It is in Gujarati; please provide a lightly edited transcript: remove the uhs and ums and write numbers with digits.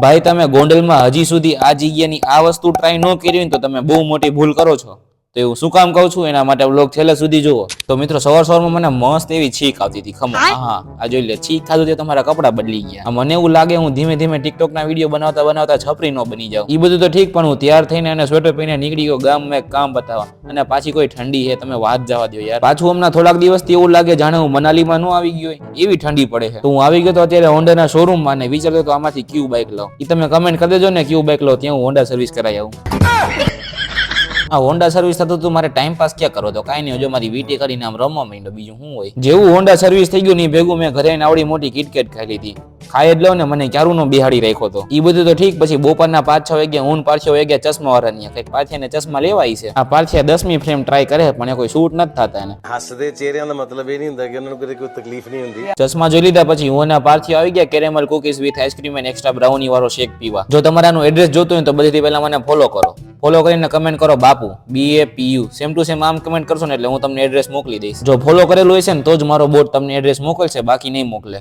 ભાઈ તમે ગોંડલમાં હજી સુધી આ જગ્યાની આ વસ્તુ ટ્રાય ન કરી હોય તો તમે બહુ મોટી ભૂલ કરો છો. તો એવું શું કામ કહું છું એના માટે વ્લોગ છેલ્લે સુધી જુઓ. તો મિત્રો સવારમાં મને મસ્ત એવી છીક આવતી હતી. ખમો હા આ જોઈ લે, છીક ખાધું તે તમારા કપડા બદલી ગયા. મને એવું લાગે હું ધીમે ધીમે ટિકટોક ના વિડીયો બનાવતા છપરી ન બની જાઉં. એ બધું તો ઠીક, પણ હું તૈયાર થઈને અને સ્વેટર પહેરીને નીકળી ગયો ગામમાં એક કામ બતાવવા, અને પાછી કોઈ ઠંડી છે તમે વાત જવા દો યાર. પાછું હમણાં થોડાક દિવસથી એવું લાગે જાણે હું મનાલીમાં ન આવી ગયો હોય એવી ઠંડી પડે છે. તો હું આવી ગયો તો અત્યારે હોન્ડાના શોરૂમમાં ને વિચારતો તો આમાંથી ક્યુ બાઇક લઉં. એ તમે કમેન્ટ કરી દેજો ને ક્યુ બાઇક લો, ત્યાં હું હોન્ડા સર્વિસ કરાવી આવું. આ હોન્ડા સર્વિસ થતું તું મારે ટાઈમ પાસ ક્યાં કરો તો કાંઈ નહીં, જો મારી વીટી કરીને આમ રમવા માંડ્યો, બીજું શું હોય. જેવું હોન્ડા સર્વિસ થઈ ગયું ને ભેગું મેં ઘરે આવડી મોટી કિટકેટ ખાઈ લીધી. ખાઈ જ લો ને મને ક્યારું નો બિહાડી રાખ્યો તો. એ બધું તો ઠીક, પછી બપોરના 5-6 વાગ્યા હું પાછો વાગ્યા ચશ્મા વાળાની કઈક પાછળને ચશ્મા લેવાય છે. આ પાછળ 10મી ફ્રેમ ટ્રાય કરે પણ એ કોઈ શૂટ નથી થતા એને. હસદે ચહેરા ਦਾ મતલબ એ નહીં ਹੁੰਦਾ કે ਉਹਨਾਂ ਨੂੰ કોઈ તકલીફ નહીં ਹੁੰਦੀ. ચશ્મા જોઈ લીધા પછી હું એના પારથી આવી ગયા caramel cookies with ice cream and extra brownie વાળો શેક પીવા. જો તમારાનું એડ્રેસ જોતું હોય તો બધીથી પહેલા મને ફોલો કરો. ફોલો કરીને કમેન્ટ કરો બાપુ BAPU, સેમ ટુ સેમ આમ કમેન્ટ કરશો ને એટલે હું તમને એડ્રેસ મોકલી દઈશ. જો ફોલો કરેલું હશે ને તો જ મારો બોટ તમને એડ્રેસ મોકલશે, બાકી નહીં મોકલે.